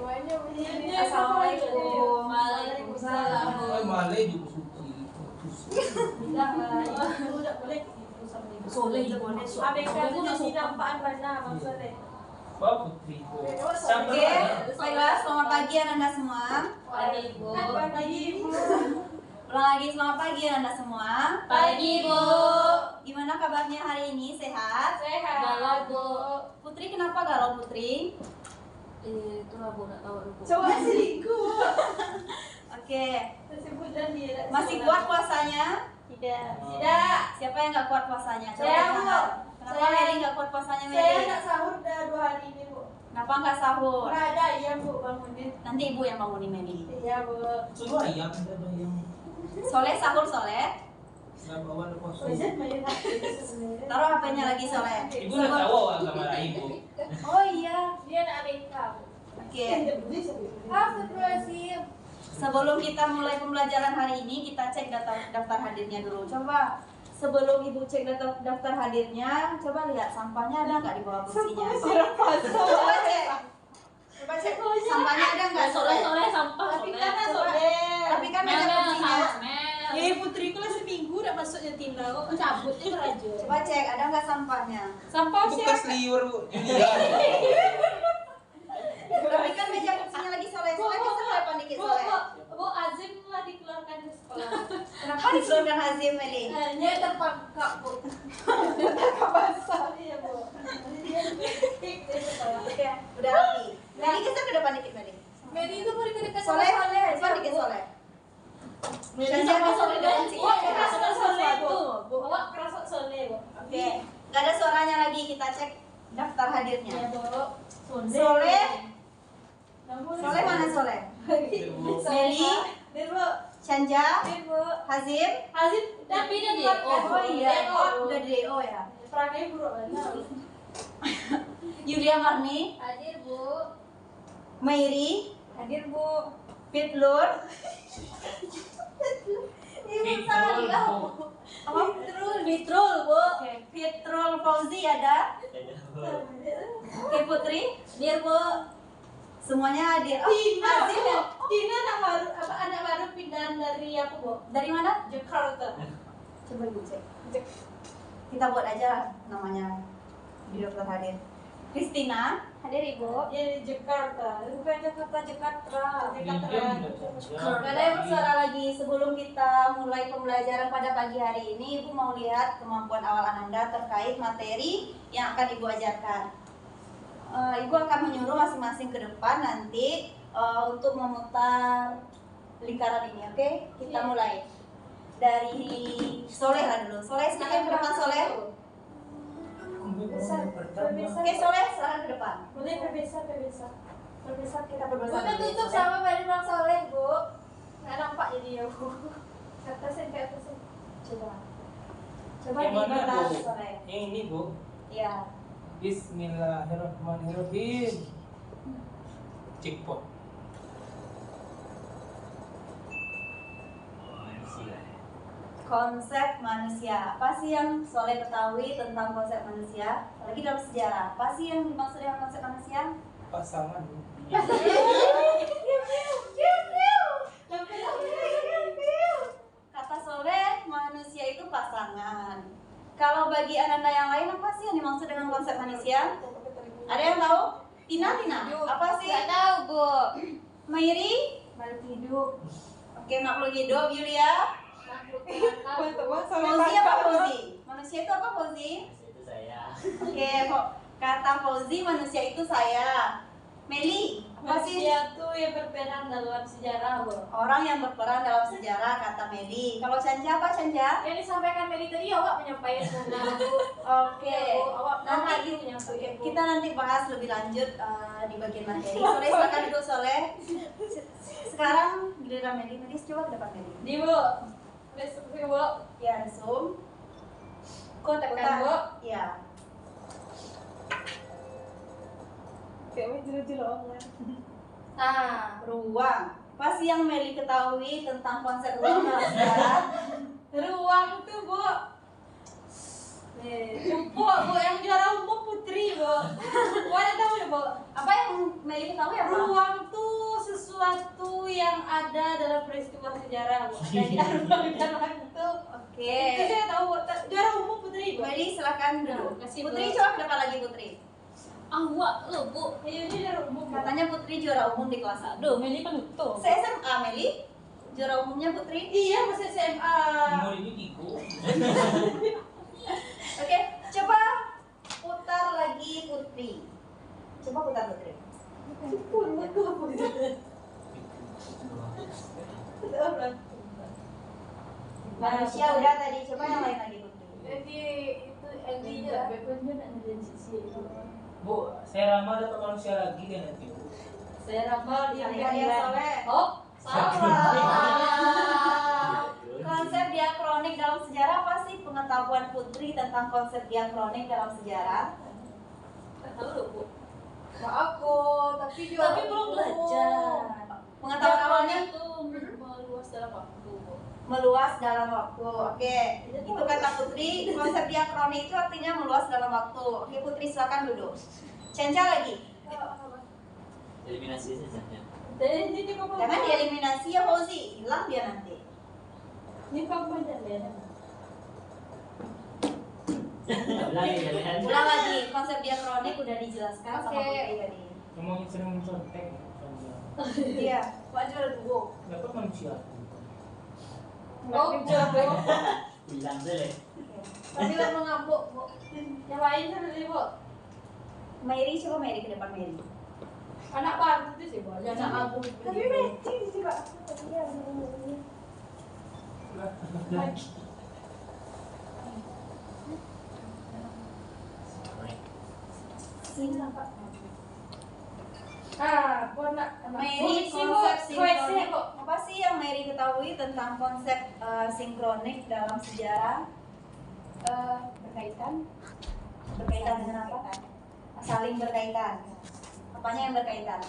semuanya begini. Assalamualaikum. Waalaikumsalam. Malay juga suci. Bilang lah, itu udah boleh itu sama ibu. Soleh ibu nih. ABK itu masih dampaan banyak maksudnya. Bapak putri. Oke, baiklah, selamat pagi anak-anak semua. Pagi ibu. Pagi ibu. Ulang lagi, selamat pagi anak-anak semua. Pagi ibu. Gimana kabarnya hari ini? Sehat? Sehat. Galau bu. Putri, kenapa galau Putri? Itulah bu, nggak tahu bu. Coba selingkuh. Oke, Sebutan dia. masih kuat puasanya? Tidak. Tidak. Siapa yang nggak kuat puasanya? Coba Saya, angkat Bu. tangan. Kenapa Saya. Meli nggak kuat puasanya Saya Meli? nggak sahur udah 2 hari ini bu. Kenapa nggak sahur? Nggak ada ayam bu bangunin. Nanti ibu yang bangunin Meli. Iya bu. Suruh ayam, ada ayam. Soleh sahur Soleh. Selama awal puasa. Ujian main hati sebenarnya. Taruh HP-nya lagi Soleh. Ibu udah tahu sama ibu. Oh iya. Dia anak ABK bu. Oke. Astagfirullahaladzim. Sebelum kita mulai pembelajaran hari ini, kita cek daftar hadirnya dulu. Coba sebelum ibu cek daftar hadirnya, coba lihat sampahnya ada nggak di bawah kursinya? Coba cek. Coba cek sampahnya ada nggak Soleh? Sampah. Tapi kan Tapi kan ada kursinya. Ya putriku lah seminggu udah masuknya tinggal kok cabutnya raja. Coba cek ada nggak sampahnya? Sampah Bekas siapa? liur bu. Iya. Tapi kan meja kursinya lagi Soleh. Soleh bisa nggak depan dikit Soleh? Bu Azim lah dikeluarkan di sekolah. Kenapa dikeluarkan Hazim Meli? Dia terpangkap bu. Basah. Iya bu. Oke, udah rapi. Meli geser ke depan dikit Meli. Medi itu mau dekat-dekat Soleh, depan dikit Soleh. Dan jangan Soleh depan sini. Wah, kerasa soleh bu. Wah, kerasa soleh bu. Oke, nggak ada suaranya lagi. Kita cek daftar hadirnya. Ya bu. Soleh. Soleh mana Soleh? Meli, Bu. Canja, Bu. Hazim. Hazim tapi dia di Oh iya, udah di DO ya. Perangai buruk banget. Yulia Marni, Hadir bu. Mairi, Hadir bu. Fitlur. Fitrul, salah. Bu. Apa? Fitrul bu. Oke, Fitrul Fauzi ada. Oke Putri, Hadir bu. semuanya hadir. Oh, Tina, Hazim ya? Tina anak baru pindahan dari apa bu? Dari mana? Jakarta. Coba ibu cek. Kita buat aja namanya di daftar hadir. Kristina, Hadir ibu. Ya di Jakarta. Bukan Jakarta. gak ada yang bersuara lagi. Sebelum kita mulai pembelajaran pada pagi hari ini, Ibu mau lihat kemampuan awal Anda terkait materi yang akan Ibu ajarkan. Ibu akan menyuruh masing-masing ke depan nanti untuk memutar lingkaran ini, oke? Kita mulai dari Soleh lah dulu. Soleh sedikit ke depan Soleh. Oke Soleh, silahkan ke depan. Boleh berbisa. Kita berbahasa. Bukan tutup sama Bani Bang Soleh bu. Nggak nampak jadi ya bu. Ke atasin. Coba Yang mana dibatas bu? Soleh. Yang ini bu. Iya. Bismillahirrahmanirrahim. Jackpot. Konsep manusia. Apa sih yang Soleh ketahui tentang konsep manusia? Lagi dalam sejarah. Apa sih yang dimaksud dengan konsep manusia? Pasangan bu. Kata Soleh, manusia itu pasangan. Kalau bagi anak-anak yang lain, apa sih yang dimaksud dengan konsep manusia? Ada yang tahu? Tina, apa sih? Nggak tahu bu. Mairi? Makhluk hidup. Oke, makhluk hidup. Yulia? Makhluk Fauzi apa Fauzi? Manusia itu apa Fauzi? Itu saya. Oke, kata Fauzi manusia itu saya. Meli, apa sih? Manusia tuh yang berperan dalam sejarah bu. Orang yang berperan dalam sejarah kata Meli. Kalau Canja apa Canja? Yang disampaikan Meli tadi awak menyampaikan sebenarnya bu. Oke. Ya, Bu. Awak Nanti lagi menyampaikan bu. kita nanti bahas lebih lanjut di bagian materi. Soleh silakan duduk Soleh. Sekarang giliran Meli. Meli coba ke depan Meli. Di bu. Besok bu. Ya, zoom. Kau tekan bu. Ya. Kayak jelo-jelo online. Nah, ruang. Apa sih yang Meli ketahui tentang konsep ruang dalam sejarah? Ruang tuh bu. Empuk bu yang juara umum Putri Putri, Bu. Mana tahu ya, Bu? Apa yang Meli ketahui apa? Ruang tuh sesuatu yang ada dalam peristiwa sejarah, Bu. Dan ruang dan waktu. Oke. Itu saya tahu, Bu. Juara umum Putri, Bu. Meli silakan dulu. Makasih, Bu. Putri coba ke depan lagi Putri. Awak lo, Bu. Ayo ini juara umum. Bu. Katanya Putri juara umum di kelas 1. Aduh, Meli penutup. Saya SMA Meli. Juara umumnya Putri. Iya, masih SMA. Umur ini Kiko. Oke, coba putar lagi Putri. Coba putar Putri. Manusia udah tadi, coba yang lain lagi Putri. Jadi itu Andy-nya lah. Bu, saya ramal dapat manusia lagi kan nanti. Bu. Saya ramal Kalian yang soleh. Oh, Salah. Konsep diakronik dalam sejarah apa sih pengetahuan Putri tentang konsep diakronik dalam sejarah? tahu loh, Bu. Aku, tapi juga Tapi belum belajar. Pengetahuan awalnya itu meluas dalam waktu, Bu. meluas dalam waktu. Oke, itu kata Putri. Konsep diakronik itu artinya meluas dalam waktu. Oke, Putri silakan duduk. Cenca lagi. Eliminasi saja. Dan ini kamu Jangan dieliminasi ya Fauzi, hilang dia nanti. Ini kamu ada Lena. Ulang lagi, konsep diakronik udah dijelaskan sama Oke. Putri tadi. Kamu sering mencontek. Iya, wajar dulu. Dapat manusia. Oh, coba. Bilang deh. tapi lah mengamuk, Bu. Yang lain kan ada, Bu. Mary, coba Mary ke depan Mary. Anak baru itu sih, Bu. Jangan abu. Tapi matching sih, Pak. Iya, Lagi. Sini Pak. Ah, Bu nak. Mary, konsep sinkronik. Apa sih yang Mary ketahui tentang konsep sinkronik dalam sejarah? berkaitan. Berkaitan dengan apa? Saling berkaitan. Apanya yang berkaitan?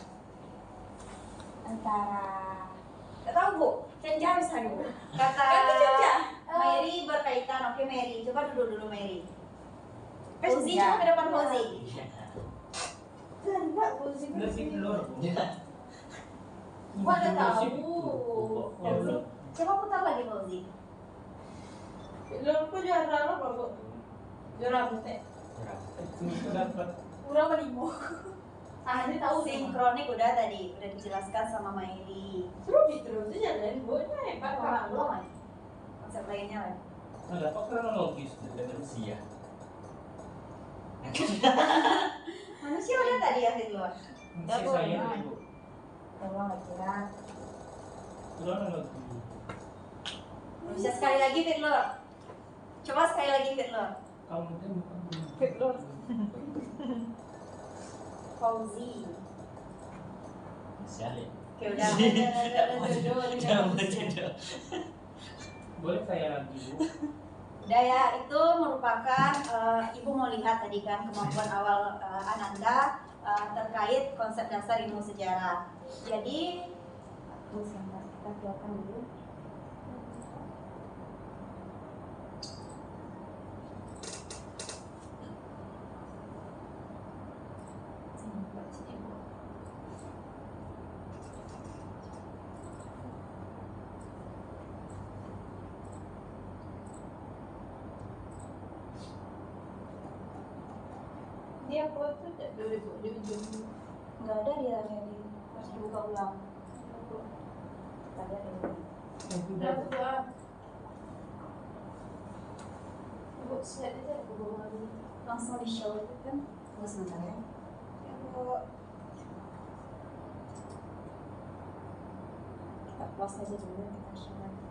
Antara Gak tahu Bu, Cenca bisa dulu. Kata Mary berkaitan. Oke Mary, coba dulu Mary. Fauzi, coba ke depan Fauzi. enggak, Fauzi. Udah sih telur. Bu. Gua udah tahu. Ya belum. Coba putar lagi Fauzi. Belum pun juara lo, Bu. Juara Putri. Itu dapat. Kurang berlima. Ah, ini tahu sih. Sinkronik udah tadi, udah dijelaskan sama Mary. Terus terus jalan, Bu. Ini hebat Belum banget. lagi. Konsep lainnya lah. Nah, dapat kronologis. Manusia. Manusia udah tadi ya Fitlo. Manusia saya Bu. Tolong lagi kan. Kronologi. Manusia sekali lagi Fitlo. Coba sekali lagi Fitlo. Kamu kan bukan. Fitlo. Fauzi. Sial ya. Oke udah. Jangan bercanda. Boleh saya lagi Bu? Udah ya, itu merupakan Ibu mau lihat tadi kan kemampuan awal Ananda terkait konsep dasar ilmu sejarah. Jadi, sebentar, kita keluarkan dulu. Dia foto tak dulu, Bu. Dia ujung. Nggak ada dia Mary, harus dibuka ulang. Tadi ada ini. Itu Udah, dapat. Bu. Bu, set aja aku bawa lagi. Langsung di show itu kan? Tunggu sebentar ya. Ya, Bu. Kita close aja dulu, kita show lagi.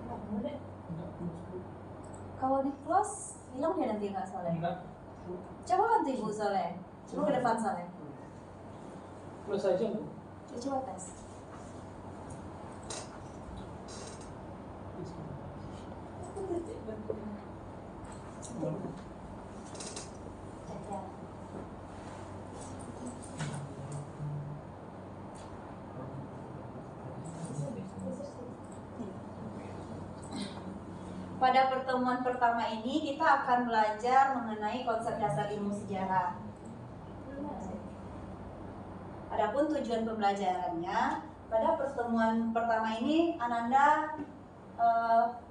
Nggak boleh. Enggak, Bu. Kalau di close, bilang dia nanti nggak Soleh. Enggak. Coba bantu Ibu Soleh. Coba ke depan Soleh. Plus aja Bu. Coba tes. pada pertemuan pertama ini kita akan belajar mengenai konsep dasar ilmu sejarah. Adapun tujuan pembelajarannya, pada pertemuan pertama ini Ananda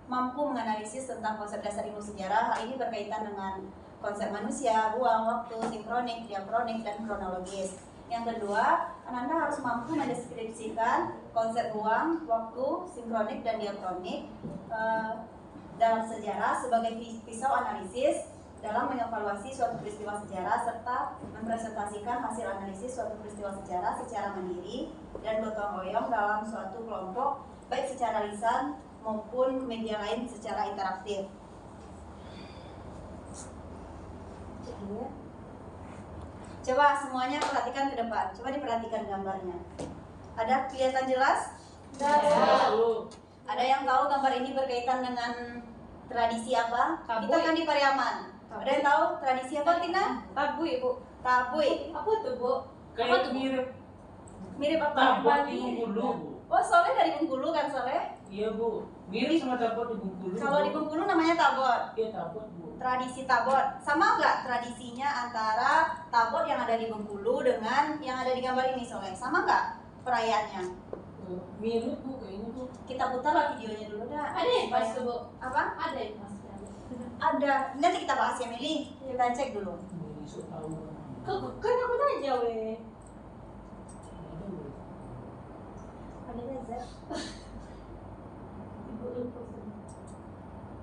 mampu menganalisis tentang konsep dasar ilmu sejarah. Hal ini berkaitan dengan konsep manusia, ruang, waktu, sinkronik, diakronik, dan kronologis. Yang kedua, Ananda harus mampu mendeskripsikan konsep ruang, waktu, sinkronik, dan diakronik dalam sejarah sebagai pisau analisis dalam mengevaluasi suatu peristiwa sejarah serta mempresentasikan hasil analisis suatu peristiwa sejarah secara mandiri dan gotong royong dalam suatu kelompok, baik secara lisan maupun media lain secara interaktif. Coba semuanya perhatikan ke depan. Coba diperhatikan gambarnya. Ada kelihatan jelas? Ada yang tahu gambar ini berkaitan dengan tradisi apa? Tabui. Kita kan di Pariaman. Ada yang tahu tradisi apa, Tina? Tabui, Bu. Tabui. Apa tuh, Bu? Kayak mirip Mirip apa? tabot di Bengkulu, Bu. Oh, Soleh dari Bengkulu kan, Soleh? Iya, Bu. Mirip sama tabot di Bengkulu. Kalau Bu. di Bengkulu namanya tabot. Iya, tabot, Bu. Tradisi tabot. Sama nggak tradisinya antara tabot yang ada di Bengkulu dengan yang ada di gambar ini, Soleh? Sama nggak perayaannya? Mirip, Bu, kayaknya, Bu. Kita putar videonya dulu dah. Ada yang pas tuh, Bu. Apa? Ada yang pas. Ada. Nanti kita bahas ya, Mili. Kita cek dulu. Ini so tahu. Kan aku nanya, weh. Ada Reza. Ibu lupa.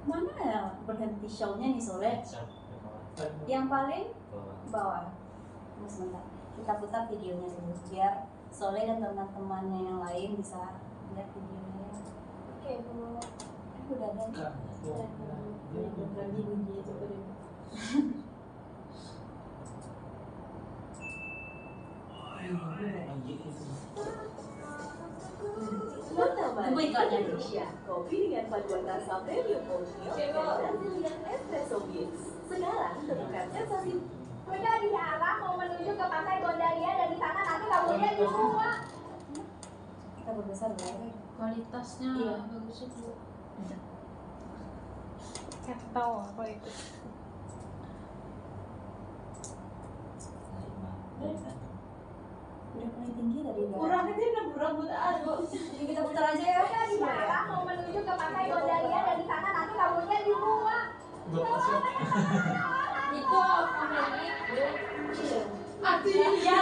Mana ya berhenti show-nya nih, Soleh? Yang paling bawah. Tunggu sebentar. Kita putar videonya dulu biar Soleh dan teman-temannya yang lain bisa lihat videonya ya. Oke, Bu. Udah ada. Lagi bunyi itu tadi. Tunggu iklannya dulu. Kopi dengan paduan rasa premium oatmeal dan dengan espresso beans. Sekarang temukan sensasi. Bunda diarah mau menuju ke pantai Gondaria, dari sana nanti kamunya di rumah. Kita berbesar ya. Kualitasnya Iya. bagus itu. Saya tahu apa itu. Udah paling tinggi tadi udah. Kurang aja udah kurang butaan, Bu. Jadi kita putar aja ya. Bunda diarah mau menuju ke pantai Gondaria, dari sana nanti kamunya di rumah. Itu apa namanya? Aduh, iya.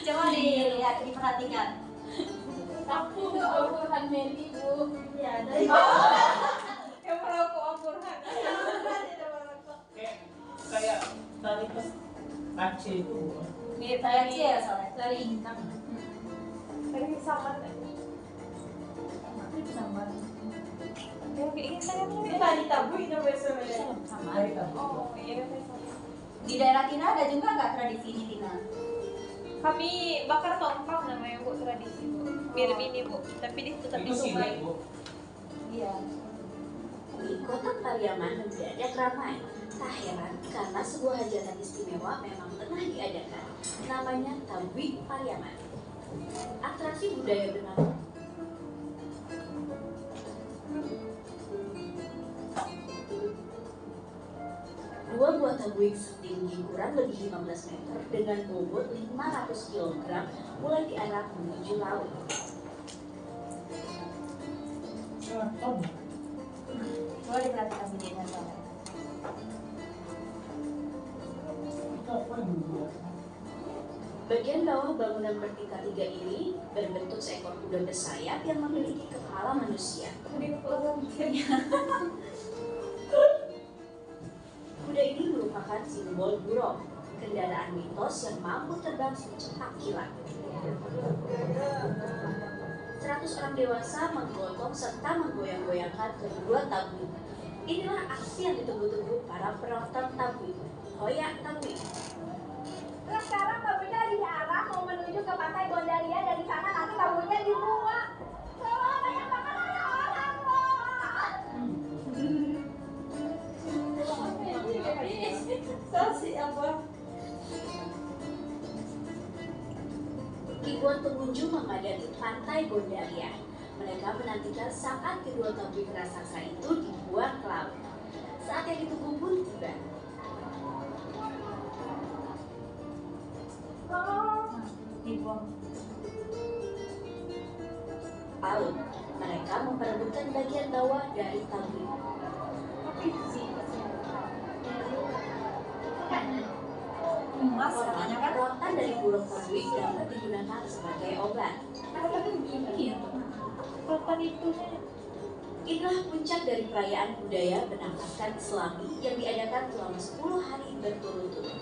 Coba dilihat, diperhatikan. Aku tuh Al-Qur'an Meli, Bu. Ya, dari Yang merokok Al-Qur'an. Kayak tadi pas Aceh itu, Bu. mirip kayak Cie ya, Soleh. Dari Ingkang. Dari sama Sama. Kita ditabui itu besok ya. Sama. Dari tabot. Oh, iya, sama. Di daerah Tina ada juga nggak tradisi ini, Tina? Kami bakar tompang namanya, Bu, tradisi, Bu. Mirip ini, Bu. Tapi di tetap di Itu sih, sungai. Bu. Iya. Di kota Pariaman mendadak ramai. Tak heran karena sebuah hajatan istimewa memang tengah diadakan. Namanya Tabui Pariaman. Atraksi budaya Benau. Dua buah tabui setinggi kurang lebih 15 meter dengan bobot 500 kg mulai diarak menuju laut. Coba diperhatikan videonya, Soleh. Itu apa yang dibuat? Bagian bawah bangunan bertingkat 3 ini berbentuk seekor kuda bersayap yang memiliki kepala manusia. Kuda ini merupakan simbol burung, kendaraan mitos yang mampu terbang secepat kilat. 100 orang dewasa menggotong serta menggoyang-goyangkan kedua tabui. Inilah aksi yang ditunggu-tunggu para penonton tabui, Hoyak Tabui. Terus sekarang kamunya diarah mau menuju ke pantai Gondaria, dari sana nanti kamunya di rumah. Wah, banyak banget ada orang, wah. Sasi apa? Ribuan pengunjung memadati pantai Gondaria. Mereka menantikan saat kedua tabui raksasa itu dibuat bukan bagian bawah dari tabu. Mas katanya kan? Rotan dari burung tabuik dapat digunakan sebagai obat. Inilah puncak dari perayaan budaya Penangkasan Islami yang diadakan selama 10 hari berturut-turut.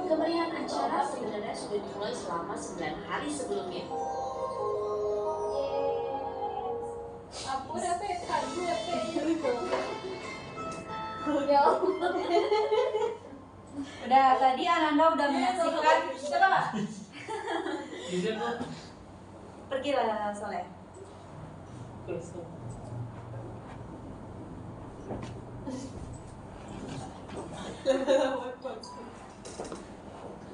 Kemeriahan acara sebenarnya sudah dimulai selama 9 hari sebelumnya. Aku dapat kado dapat. Ya. Udah tadi Ananda udah menyaksikan. Coba Bisa kok. pergilah Soleh.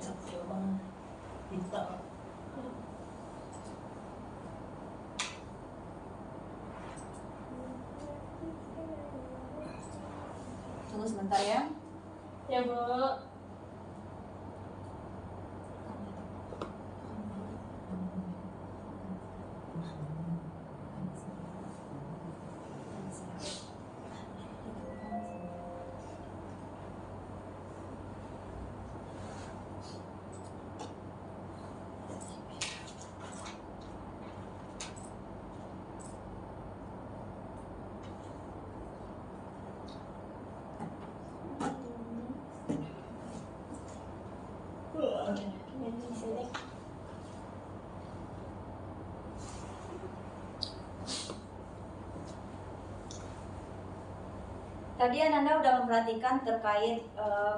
Capek banget. Kita. Tunggu sebentar ya. Ya Bu. Tadi Ananda udah memperhatikan terkait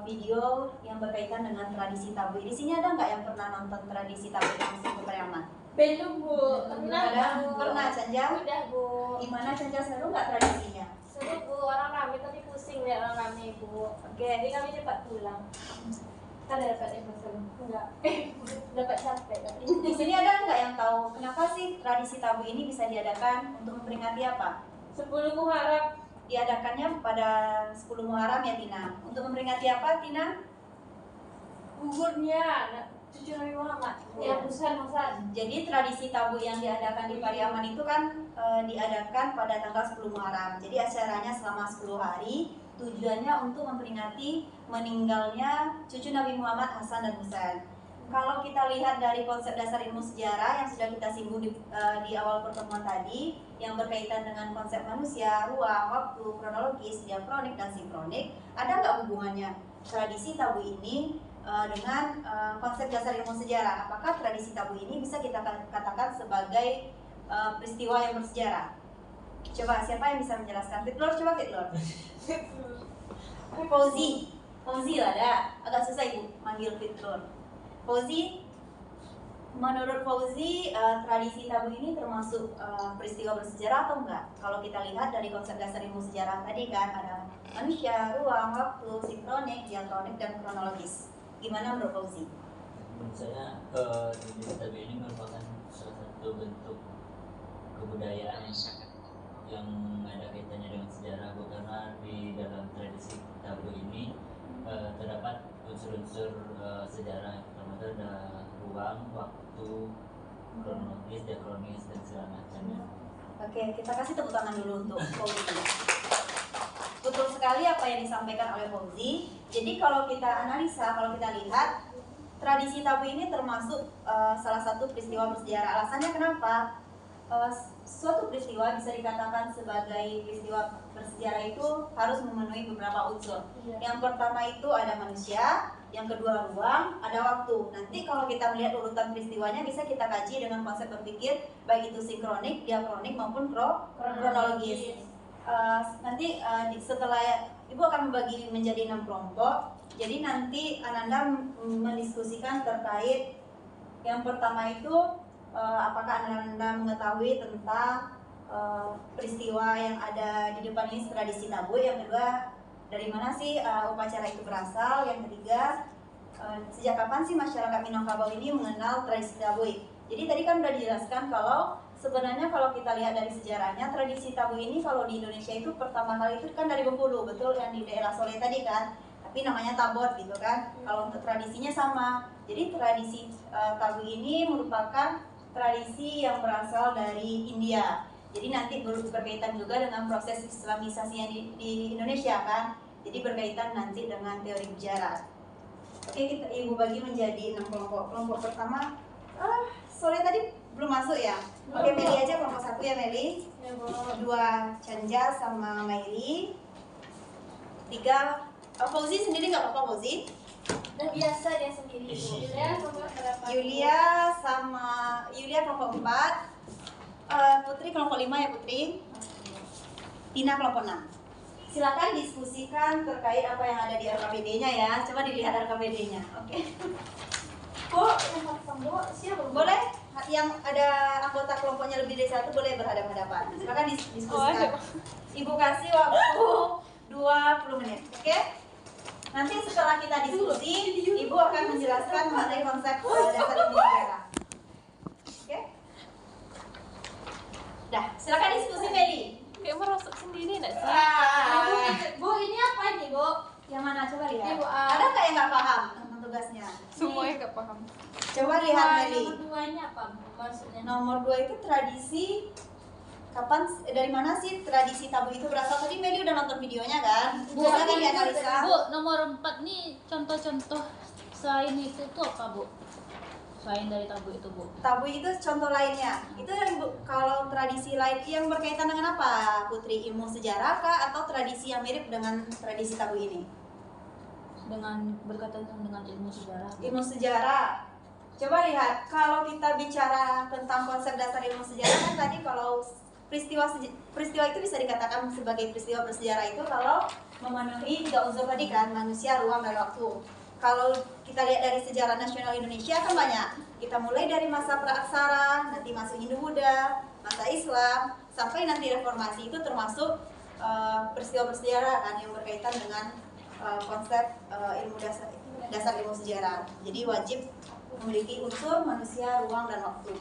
video yang berkaitan dengan tradisi tabu. Di sini ada nggak yang pernah nonton tradisi tabu langsung ke Pariaman? Belum Bu. Pernah Ada? Bu. Pernah Canja? Udah Bu. Gimana Canja, seru nggak tradisinya? Seru Bu, orang rame tapi pusing lihat orang rame Bu. Oke. Jadi kami cepat pulang. Kan dapat emosi. Enggak. Dapat capek tapi. Di sini ada nggak yang tahu kenapa sih tradisi tabu ini bisa diadakan untuk memperingati apa? 10 Muharram. Diadakannya pada 10 Muharram ya Tina. Untuk memperingati apa Tina? Gugurnya cucu Nabi Muhammad. Ya. Ya, Husan. Jadi tradisi tabu yang diadakan di Pariaman itu kan diadakan pada tanggal 10 Muharram. Jadi acaranya selama 10 hari. Tujuannya untuk memperingati meninggalnya cucu Nabi Muhammad Hasan dan Husain. Kalau kita lihat dari konsep dasar ilmu sejarah yang sudah kita singgung di awal pertemuan tadi, yang berkaitan dengan konsep manusia, ruang, waktu, kronologis, diakronik, dan sinkronik, ada nggak hubungannya tradisi tabu ini dengan konsep dasar ilmu sejarah? Apakah tradisi tabu ini bisa kita katakan sebagai peristiwa yang bersejarah? Coba siapa yang bisa menjelaskan? Fitlor, coba Fitlor. Fauzi lah ada. Agak susah ibu manggil Fitlor. Fauzi, menurut Fauzi tradisi tabu ini termasuk peristiwa bersejarah atau enggak? Kalau kita lihat dari konsep dasar ilmu sejarah tadi kan ada manusia, ruang, waktu, sinkronik, diakronik, dan kronologis. Gimana menurut Fauzi? Menurut saya tradisi tabu ini merupakan salah satu bentuk kebudayaan yang ada kaitannya dengan sejarah, karena di dalam tradisi tabu ini terdapat unsur-unsur sejarah. Pertama itu ada ruang, waktu, kronologis, diakronis, dan segala macamnya. Oke, kita kasih tepuk tangan dulu untuk Fauzi. Betul sekali apa yang disampaikan oleh Fauzi. Jadi kalau kita analisa, kalau kita lihat, tradisi tabu ini termasuk salah satu peristiwa bersejarah. Alasannya kenapa? Suatu peristiwa bisa dikatakan sebagai peristiwa bersejarah itu harus memenuhi beberapa unsur. Yang pertama itu ada manusia, yang kedua ruang, ada waktu. Nanti kalau kita melihat urutan peristiwanya bisa kita kaji dengan konsep berpikir baik itu sinkronik, diakronik maupun kronologis. Nanti setelah Ibu akan membagi menjadi 6 kelompok. Jadi nanti Ananda mendiskusikan terkait yang pertama itu apakah Ananda mengetahui tentang peristiwa yang ada di depan ini tradisi tabu. Yang kedua, dari mana sih upacara itu berasal. Yang ketiga, sejak kapan sih masyarakat Minangkabau ini mengenal tradisi tabu. Jadi tadi kan sudah dijelaskan kalau sebenarnya kalau kita lihat dari sejarahnya, tradisi tabu ini kalau di Indonesia itu pertama kali itu kan dari Bengkulu, betul, yang di daerah Soleh tadi kan, tapi namanya tabot gitu kan. Kalau untuk tradisinya sama. Jadi tradisi tabu ini merupakan tradisi yang berasal dari India. Jadi nanti berkaitan juga dengan proses Islamisasi yang di Indonesia kan. Jadi berkaitan nanti dengan teori sejarah. Oke, Ibu bagi menjadi 6 kelompok. Kelompok pertama, sore tadi belum masuk ya. Oke, Meli aja kelompok 1 ya Meli. 2 Canja sama Maili. 3 Fauzi sendiri nggak apa-apa Fauzi. Udah biasa dia sendiri. Julia kelompok berapa? Yulia kelompok 4. Putri kelompok 5 ya Putri. Tina kelompok 6. Silakan diskusikan terkait apa yang ada di RKPD-nya ya. Coba dilihat RKPD-nya. Oke. Bu, yang pasang bu, siapa? Boleh yang ada anggota kelompoknya lebih dari 1 boleh berhadapan-hadapan. Silakan diskusikan. Ibu kasih waktu 20 menit. Oke? Nanti setelah kita diskusi, Ibu akan menjelaskan mengenai konsep dasar ilmu sejarah. Oke? Dah, silakan diskusi Meli. Kayak merosot sendiri nggak sih? Bu, ini apa nih bu? Yang mana coba lihat? Ibu, Ada nggak yang nggak paham tentang tugasnya? Semuanya nggak paham. Coba lihat Meli. Nomor 2-nya apa bu? Maksudnya? Nomor 2 itu tradisi. Dari mana sih tradisi tabu itu berasal? Tadi Meli udah nonton videonya kan? Bu, Coba dianalisa. Bu, nomor 4 nih contoh-contoh selain itu tuh apa, Bu? Selain dari tabu itu, Bu. Tabu itu contoh lainnya. Itu yang kalau tradisi lain yang berkaitan dengan apa? Putri, ilmu sejarah kah atau tradisi yang mirip dengan tradisi tabu ini? Dengan berkaitan dengan ilmu sejarah. Bu. Ilmu sejarah. Coba lihat, kalau kita bicara tentang konsep dasar ilmu sejarah kan tadi kalau peristiwa itu bisa dikatakan sebagai peristiwa bersejarah itu kalau memenuhi 3 unsur tadi kan, manusia, ruang, dan waktu. Kalau kita lihat dari sejarah nasional Indonesia kan banyak. Kita mulai dari masa praaksara, nanti masuk Hindu-Buddha, masa Islam, sampai nanti reformasi itu termasuk peristiwa bersejarah kan yang berkaitan dengan konsep ilmu dasar ilmu sejarah. Jadi wajib memiliki unsur manusia, ruang, dan waktu.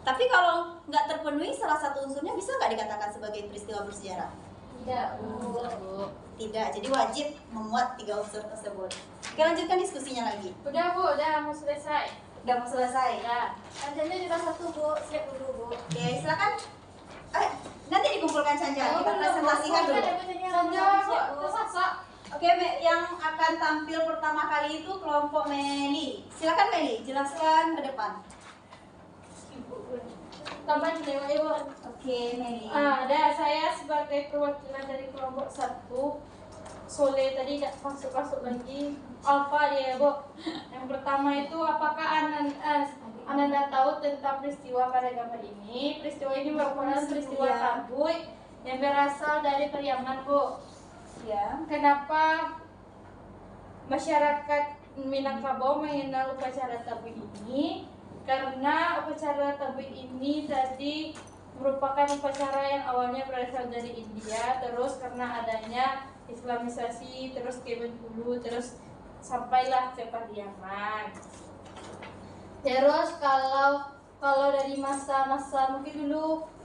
Tapi kalau nggak terpenuhi salah satu unsurnya bisa nggak dikatakan sebagai peristiwa bersejarah? Tidak bu. Bu. Tidak, jadi wajib memuat 3 unsur tersebut. Oke, lanjutkan diskusinya lagi. Udah bu, udah mau selesai. Udah mau selesai? Ya, Canjanya juga 1 bu, siap dulu bu. Oke, silakan. Nanti dikumpulkan Canja, kita presentasikan dulu. Canja bu, tersasak. Oke, yang akan tampil pertama kali itu kelompok Meli. Silakan Meli, jelaskan ke depan. Tambah dewa ibu. Oke, Meli. Ada saya sebagai perwakilan dari kelompok 1. Sole tadi tidak masuk lagi. Alfa dia bu. Yang pertama itu apakah Ananda tahu tentang peristiwa pada gambar ini? Peristiwa ini merupakan peristiwa tabu yang berasal dari Pariaman bu. Ya. Kenapa masyarakat Minangkabau mengenal upacara tabu ini? Karena upacara tabu ini tadi merupakan upacara yang awalnya berasal dari India, terus karena adanya Islamisasi, terus ke Bengkulu, terus sampailah ke Pariaman. Terus kalau dari masa-masa mungkin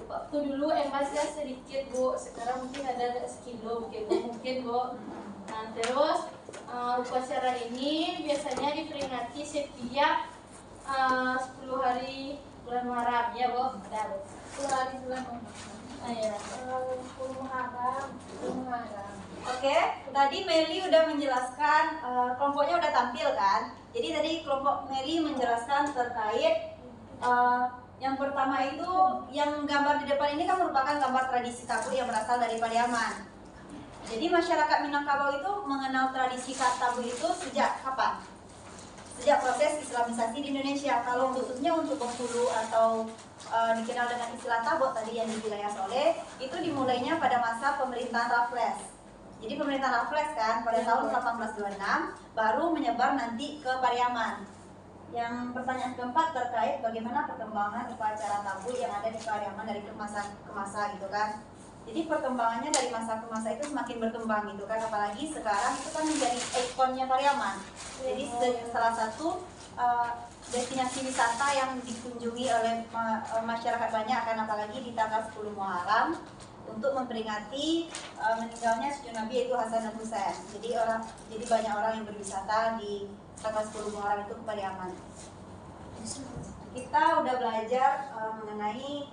waktu dulu emasnya sedikit bu, sekarang mungkin ada sekilo mungkin bu. Nah terus upacara ini biasanya diperingati setiap 10 hari bulan Muharram ya bu. Ada bu. 10 hari bulan Muharram. Iya. 10 Muharram. Oke, tadi Meli udah menjelaskan, kelompoknya udah tampil kan. Jadi tadi kelompok Meli menjelaskan terkait yang pertama itu yang gambar di depan ini kan merupakan gambar tradisi tabu yang berasal dari Pariaman. Jadi masyarakat Minangkabau itu mengenal tradisi tabu itu sejak kapan? Sejak proses Islamisasi di Indonesia. Kalau khususnya untuk Bengkulu atau dikenal dengan istilah tabok tadi yang di wilayah Soleh, itu dimulainya pada masa pemerintahan Raffles. Jadi pemerintahan Raffles kan pada tahun 1826 baru menyebar nanti ke Pariaman. Yang pertanyaan keempat terkait bagaimana perkembangan upacara tabu yang ada di Pariaman dari masa ke masa gitu kan. Jadi perkembangannya dari masa ke masa itu semakin berkembang gitu kan, apalagi sekarang itu kan menjadi ikonnya Pariaman. Jadi salah satu destinasi wisata yang dikunjungi oleh masyarakat banyak kan, apalagi di tanggal 10 Muharram untuk memperingati meninggalnya cucu Nabi yaitu Hasan dan Husain. Jadi banyak orang yang berwisata di tanggal 10 Muharram itu ke Pariaman. Kita udah belajar mengenai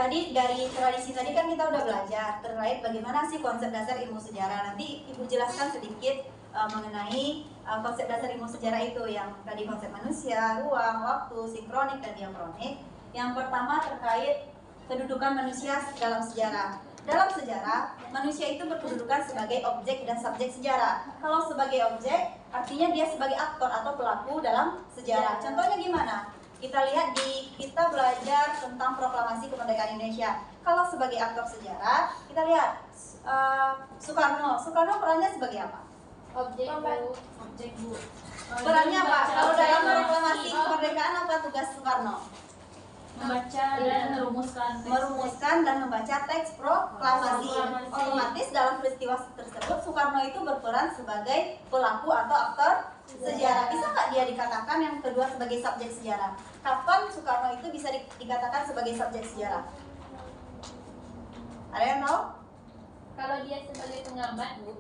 tadi dari tradisi tadi kan kita udah belajar terkait bagaimana sih konsep dasar ilmu sejarah. Nanti Ibu jelaskan sedikit mengenai konsep dasar ilmu sejarah itu, yang tadi konsep manusia, ruang, waktu, sinkronik, dan diakronik. Yang pertama terkait kedudukan manusia dalam sejarah. Dalam sejarah, manusia itu berkedudukan sebagai objek dan subjek sejarah. Kalau sebagai objek, artinya dia sebagai aktor atau pelaku dalam sejarah. Contohnya gimana? Kita lihat kita belajar tentang proklamasi kemerdekaan Indonesia. Kalau sebagai aktor sejarah, kita lihat Soekarno. Soekarno perannya sebagai apa? Objek Bu. Perannya apa? Kalau dalam proklamasi kemerdekaan apa tugas Soekarno? Membaca dan Merumuskan dan membaca teks proklamasi. Otomatis dalam peristiwa tersebut Soekarno itu berperan sebagai pelaku atau aktor sejarah. Bisa nggak dia dikatakan yang kedua sebagai subjek sejarah? Kapan Soekarno itu bisa dikatakan sebagai subjek sejarah? Ada yang tahu? Kalau dia sebagai pengamat Bu.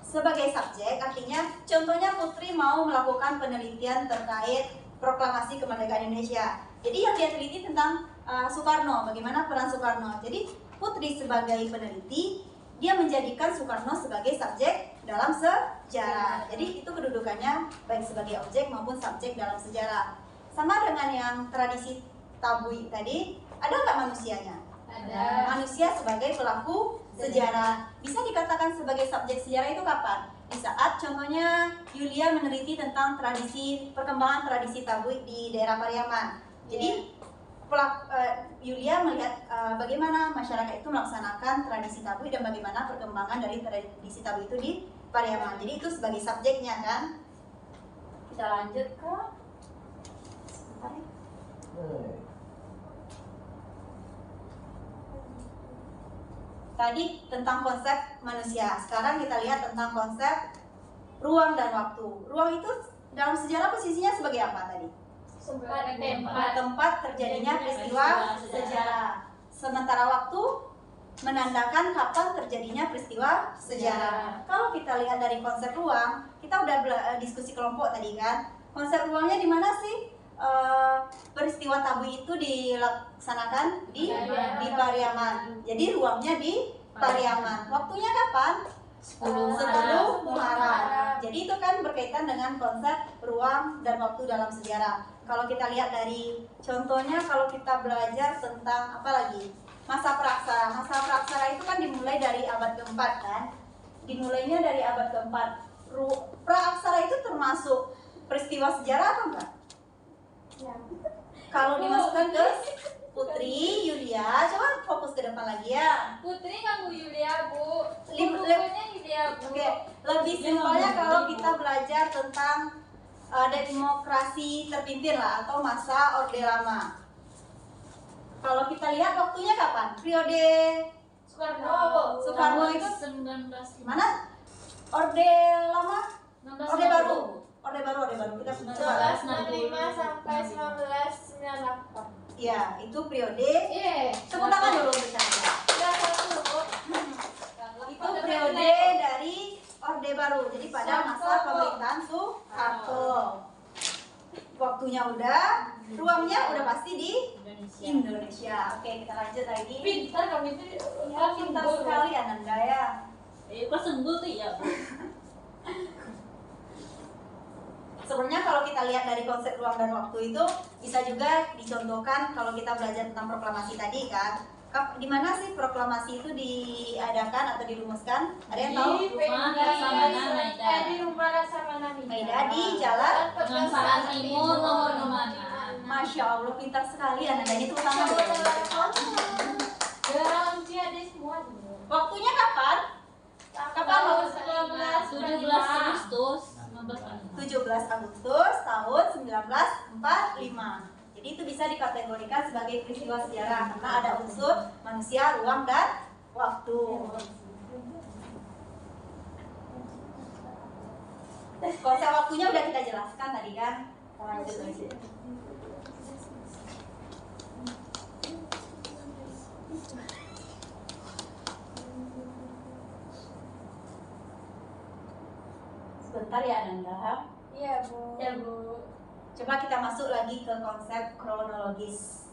Sebagai subjek artinya contohnya Putri mau melakukan penelitian terkait proklamasi kemerdekaan Indonesia. Jadi yang dia teliti tentang Soekarno, bagaimana peran Soekarno. Jadi Putri sebagai peneliti, dia menjadikan Soekarno sebagai subjek dalam sejarah. Jadi itu kedudukannya baik sebagai objek maupun subjek dalam sejarah. Sama dengan yang tradisi tabui tadi, ada nggak manusianya? Ada. Manusia sebagai pelaku sejarah. Bisa dikatakan sebagai subjek sejarah itu kapan? Di saat contohnya Yulia meneliti tentang perkembangan tradisi tabui di daerah Pariaman. Jadi Yulia melihat bagaimana masyarakat itu melaksanakan tradisi tabui dan bagaimana perkembangan dari tradisi tabui itu di Pariaman. Jadi itu sebagai subjeknya kan. Kita lanjut ke sebentar ya. Tadi tentang konsep manusia. Sekarang kita lihat tentang konsep ruang dan waktu. Ruang itu dalam sejarah posisinya sebagai apa tadi? Tempat terjadinya peristiwa sejarah. Sementara waktu menandakan kapan terjadinya peristiwa sejarah. Kalau kita lihat dari konsep ruang, kita udah diskusi kelompok tadi kan. Konsep ruangnya di mana sih? Peristiwa tabui itu dilaksanakan di Pariaman. Jadi ruangnya di Pariaman. Waktunya kapan? 10 Muharram. Jadi itu kan berkaitan dengan konsep ruang dan waktu dalam sejarah. Kalau kita lihat dari contohnya, kalau kita belajar tentang apa lagi? Masa praksara. Masa praksara itu kan dimulai dari abad keempat kan? Dimulainya dari abad keempat. Praaksara itu termasuk peristiwa sejarah atau enggak? Ya. Kalau dimasukkan ke Putri, Yulia, coba fokus ke depan lagi ya. Putri kan Bu Yulia Bu. Bukunya Yulia Bu. Oke, lebih simpelnya kalau kita belajar tentang demokrasi terpimpin lah atau masa Orde Lama. Kalau kita lihat waktunya kapan? Periode Soekarno itu 19 mana? Orde Lama? Orde Baru. Kita 1965 sampai 1998. Iya, itu periode. Tepuk tangan dulu bisa. Itu periode dari Orde Baru. Jadi pada masa pemerintahan Soeharto. Waktunya udah, ruangnya udah pasti di Indonesia. Oke, kita lanjut lagi. Pintar kami itu. Ya, pintar sekali Ananda ya. Kelas unggul tuh ya Bu. Sebenarnya kalau kita lihat dari konsep ruang dan waktu itu bisa juga dicontohkan kalau kita belajar tentang proklamasi tadi kan. Di mana sih proklamasi itu diadakan atau dirumuskan? Ada yang tahu? Di rumah Laksamana Maida di Jalan Pegangsaan Timur nomor 5. Masya Allah, pintar sekali Anda. Ini terutama Dalam ada semua. waktunya kapan? Kapan? 17 Agustus 17 Agustus tahun 1945. Jadi itu bisa dikategorikan sebagai peristiwa sejarah karena ada unsur manusia, ruang, dan waktu. Konsep waktunya udah kita jelaskan tadi kan. Kita lanjut lagi. Sebentar ya Nanda. Iya Bu. Coba kita masuk lagi ke konsep kronologis.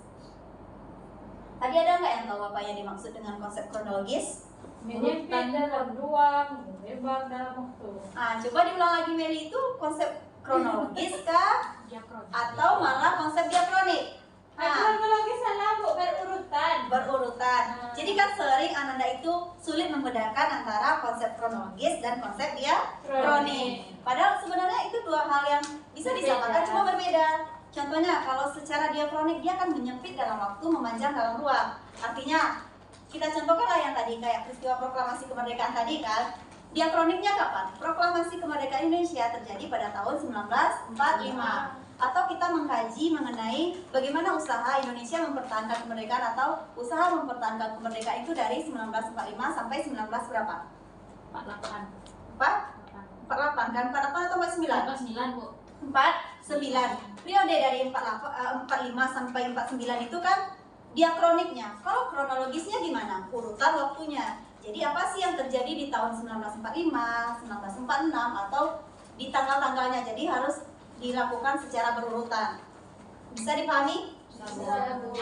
Tadi ada nggak yang tahu apa yang dimaksud dengan konsep kronologis? Menyempit dalam ruang, melebar dalam waktu. Coba diulang lagi Meli, itu konsep kronologis kah? Atau malah konsep diakronik? Kronologi salah Bu, berurutan. Berurutan. Jadi kan sering Ananda itu sulit membedakan antara konsep kronologis dan konsep diakronik. Padahal sebenarnya itu dua hal yang bisa disamakan, cuma berbeda. Contohnya kalau secara diakronik dia akan menyempit dalam waktu, memanjang dalam ruang. Artinya kita contohkanlah yang tadi kayak peristiwa proklamasi kemerdekaan tadi kan. Diakroniknya kapan? Proklamasi kemerdekaan Indonesia terjadi pada tahun 1945. Atau kita mengkaji mengenai bagaimana usaha Indonesia mempertahankan kemerdekaan atau usaha mempertahankan kemerdekaan itu dari 1945 sampai 19 berapa? 48. 48 kan? 48 atau 49? 49 Bu. 49. Periode dari 45 sampai 49 itu kan diakroniknya. Kalau kronologisnya gimana? Urutan waktunya. Jadi apa sih yang terjadi di tahun 1945, 1946 atau di tanggal-tanggalnya. Jadi harus dilakukan secara berurutan. Bisa dipahami? Bisa Bu.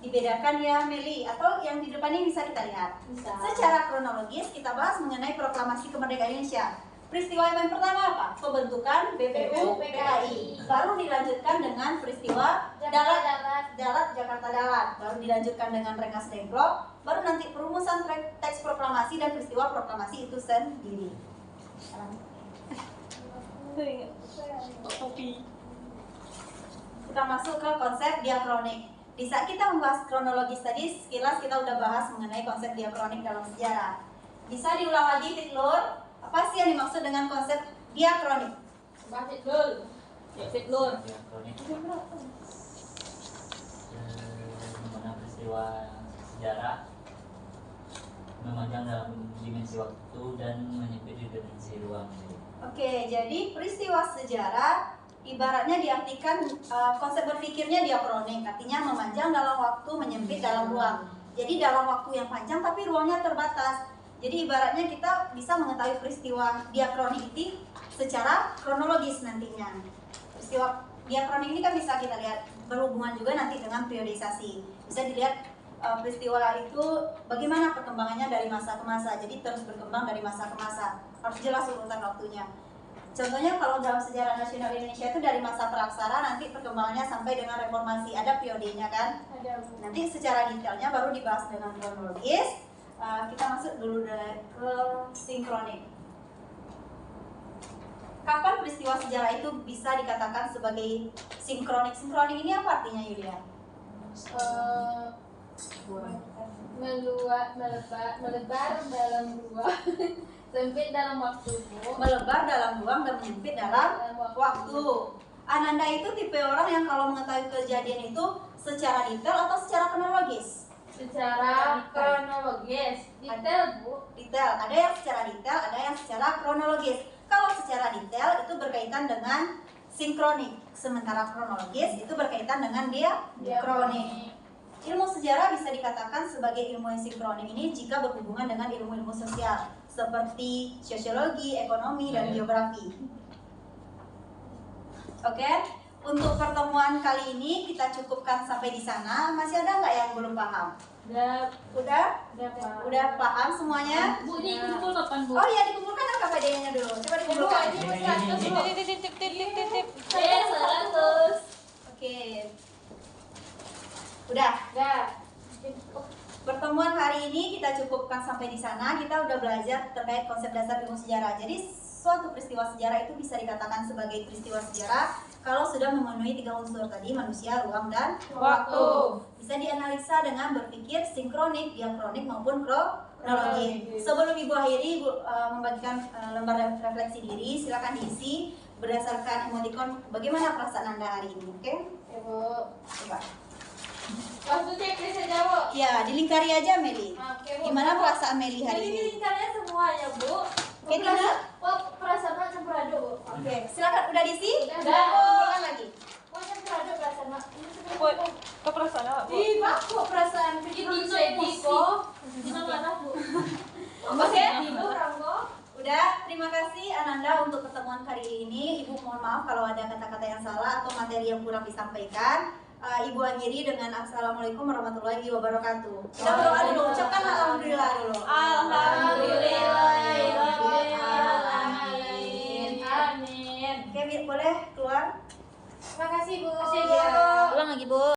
Dibedakan ya Meli, atau yang di depan ini bisa kita lihat. Bisa. Secara kronologis kita bahas mengenai proklamasi kemerdekaan Indonesia. Peristiwa yang pertama apa? Pembentukan BPU PKI. Baru dilanjutkan dengan peristiwa Dalat Jakarta Dalat. Baru dilanjutkan dengan Rengas Dengklok. Baru nanti perumusan teks proklamasi dan peristiwa proklamasi itu sendiri. Kita masuk ke konsep diakronik. Di saat kita membahas kronologis tadi, sekilas kita udah bahas mengenai konsep diakronik dalam sejarah. Bisa diulang lagi, Fitlur? Apa sih yang dimaksud dengan konsep diakronik? Batik dulu. Ya fit lur. Diakronik mana peristiwa sejarah memanjang dalam dimensi waktu dan menyempit di dimensi ruang. Oke, jadi peristiwa sejarah ibaratnya diartikan konsep berpikirnya diakronik, artinya memanjang dalam waktu, menyempit dalam ruang. Jadi dalam waktu yang panjang tapi ruangnya terbatas. Jadi ibaratnya kita bisa mengetahui peristiwa diakronik itu secara kronologis nantinya. Peristiwa diakronik ini kan bisa kita lihat berhubungan juga nanti dengan periodisasi. Bisa dilihat peristiwa itu bagaimana perkembangannya dari masa ke masa. Jadi terus berkembang dari masa ke masa. Harus jelas urutan waktunya. Contohnya kalau dalam sejarah nasional Indonesia itu dari masa praksara nanti perkembangannya sampai dengan reformasi, ada periodenya kan. Nanti secara detailnya baru dibahas dengan kronologis. Kita masuk dulu ke sinkronik. Kapan peristiwa sejarah itu bisa dikatakan sebagai sinkronik? Sinkronik ini apa artinya Yulia? Melebar dalam ruang, sempit dalam waktu Bu. Melebar dalam ruang dan menyempit dalam waktu. Ananda itu tipe orang yang kalau mengetahui kejadian itu secara detail atau secara kronologis? Secara kronologis, detail Bu. Detail, ada yang secara detail, ada yang secara kronologis. Kalau secara detail itu berkaitan dengan sinkronik, sementara kronologis itu berkaitan dengan diakronik. Ilmu sejarah bisa dikatakan sebagai ilmu yang sinkronik ini jika berhubungan dengan ilmu-ilmu sosial seperti sosiologi, ekonomi, dan geografi. Oke, untuk pertemuan kali ini kita cukupkan sampai di sana. Masih ada nggak yang belum paham? Udah paham semuanya? Bu, ini kumpul kapan Bu? Oh iya, dikumpulkan apa PD-nya dulu? Coba dikumpulkan. Oke. Udah. Pertemuan hari ini kita cukupkan sampai di sana. Kita udah belajar terkait konsep dasar ilmu sejarah. Jadi suatu peristiwa sejarah itu bisa dikatakan sebagai peristiwa sejarah kalau sudah memenuhi 3 unsur tadi, manusia, ruang, dan waktu. Bisa dianalisa dengan berpikir sinkronik, diakronik maupun kronologis. Sebelum Ibu akhiri, Ibu membagikan lembar refleksi diri. Silakan diisi berdasarkan emoticon bagaimana perasaan Anda hari ini, oke? Ibu. Coba. Waktu checklist aja Bu. Ya, dilingkari aja Meli. Oke, Bu. Gimana perasaan Meli hari Jadi ini? lingkarnya semuanya Bu. Oke, Tina. Perasaan campur aduk Bu. Oke, silakan udah diisi? Udah. Kumpulkan lagi. Campur aduk perasaan Mak. Keperasaan apa Bu? Ih, Mak, kok perasaan Ini sedih emosi. kok. Gimana marah Bu? Oke. Tidur Ranggo. Udah, terima kasih Ananda untuk pertemuan kali ini. Ibu mohon maaf kalau ada kata-kata yang salah atau materi yang kurang disampaikan. Ibu akhiri dengan assalamualaikum warahmatullahi wabarakatuh. Kita berdoa dulu, ucapkan alhamdulillah dulu. Alhamdulillahirobbilalamin. Amin. Oke, boleh keluar. Terima kasih Bu. Ulang lagi Bu.